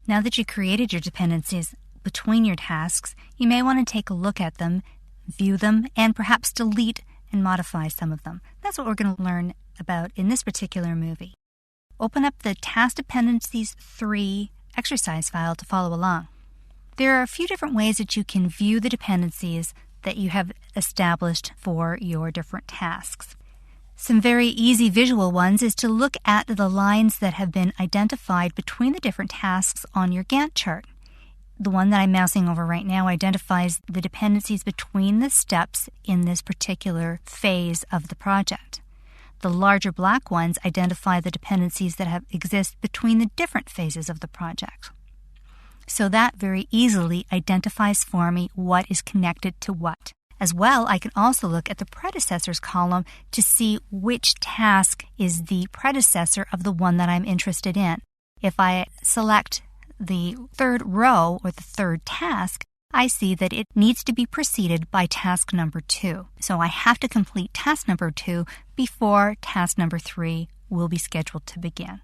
Now that you created your dependencies between your tasks, you may want to take a look at them, view them, and perhaps delete and modify some of them. That's what we're going to learn about in this particular movie. Open up the Task Dependencies 3 exercise file to follow along. There are a few different ways that you can view the dependencies that you have established for your different tasks. Some very easy visual ones is to look at the lines that have been identified between the different tasks on your Gantt chart. The one that I'm mousing over right now identifies the dependencies between the steps in this particular phase of the project. The larger black ones identify the dependencies that exist between the different phases of the project. So that very easily identifies for me what is connected to what. As well, I can also look at the predecessors column to see which task is the predecessor of the one that I'm interested in. If I select the third row or the third task, I see that it needs to be preceded by task number 2. So I have to complete task number 2 before task number 3 will be scheduled to begin.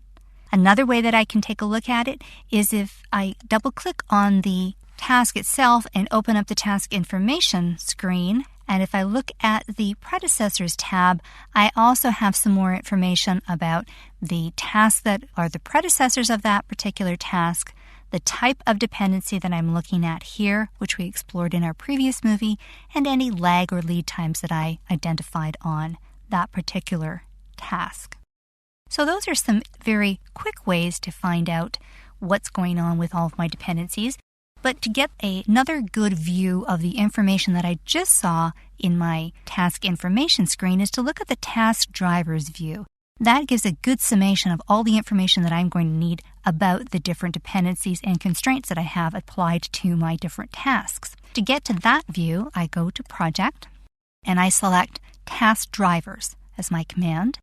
Another way that I can take a look at it is if I double-click on the task itself and open up the task information screen, and if I look at the predecessors tab, I also have some more information about the tasks that are the predecessors of that particular task, the type of dependency that I'm looking at here, which we explored in our previous movie, and any lag or lead times that I identified on that particular task. So those are some very quick ways to find out what's going on with all of my dependencies. But to get another good view of the information that I just saw in my task information screen is to look at the task drivers view. That gives a good summation of all the information that I'm going to need about the different dependencies and constraints that I have applied to my different tasks. To get to that view, I go to Project and I select Task Drivers as my command.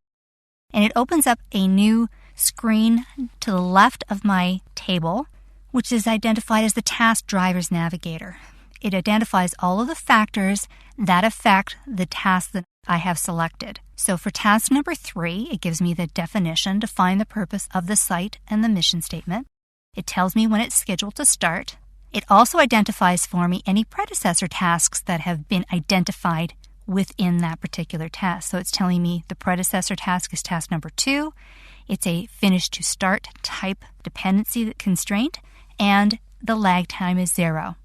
And it opens up a new screen to the left of my table, which is identified as the Task Drivers Navigator. It identifies all of the factors that affect the task that I have selected. So for task number 3, it gives me the definition, define the purpose of the site and the mission statement. It tells me when it's scheduled to start. It also identifies for me any predecessor tasks that have been identified within that particular task. So it's telling me the predecessor task is task number 2. It's a finish to start type dependency constraint, and the lag time is 0.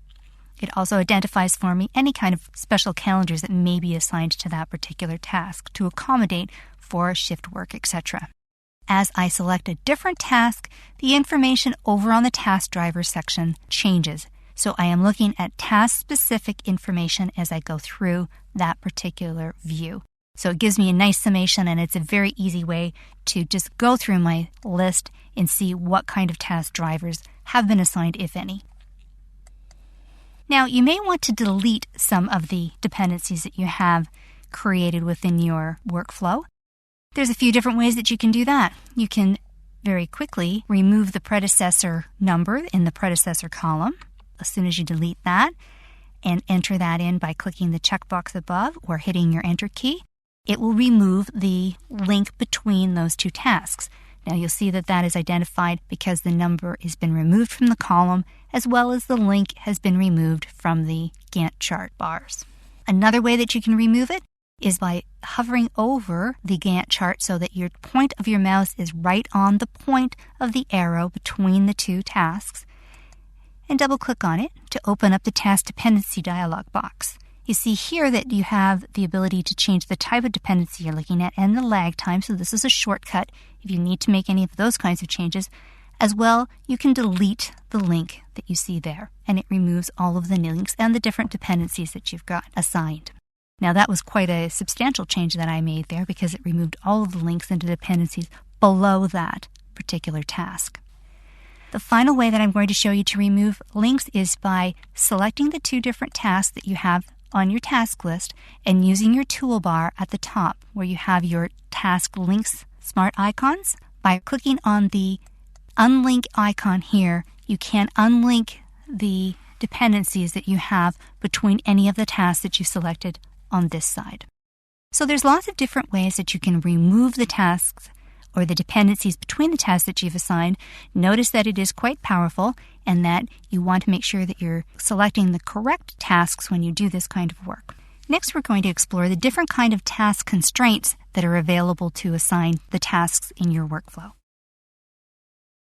It also identifies for me any kind of special calendars that may be assigned to that particular task to accommodate for shift work, etc. As I select a different task, the information over on the task driver section changes. So I am looking at task-specific information as I go through that particular view. So it gives me a nice summation, and it's a very easy way to just go through my list and see what kind of task drivers have been assigned, if any. Now, you may want to delete some of the dependencies that you have created within your workflow. There's a few different ways that you can do that. You can very quickly remove the predecessor number in the predecessor column as soon as you delete that and enter that in by clicking the checkbox above or hitting your Enter key. It will remove the link between those two tasks. Now you'll see that that is identified because the number has been removed from the column as well as the link has been removed from the Gantt chart bars. Another way that you can remove it is by hovering over the Gantt chart so that your point of your mouse is right on the point of the arrow between the two tasks, and double-click on it to open up the Task Dependency dialog box. You see here that you have the ability to change the type of dependency you're looking at and the lag time, so this is a shortcut if you need to make any of those kinds of changes. As well, you can delete the link that you see there, and it removes all of the links and the different dependencies that you've got assigned. Now that was quite a substantial change that I made there because it removed all of the links and dependencies below that particular task. The final way that I'm going to show you to remove links is by selecting the two different tasks that you have on your task list and using your toolbar at the top where you have your task links smart icons. By clicking on the unlink icon here, you can unlink the dependencies that you have between any of the tasks that you selected on this side. So there's lots of different ways that you can remove the tasks or the dependencies between the tasks that you've assigned, notice that it is quite powerful and that you want to make sure that you're selecting the correct tasks when you do this kind of work. Next, we're going to explore the different kind of task constraints that are available to assign the tasks in your workflow.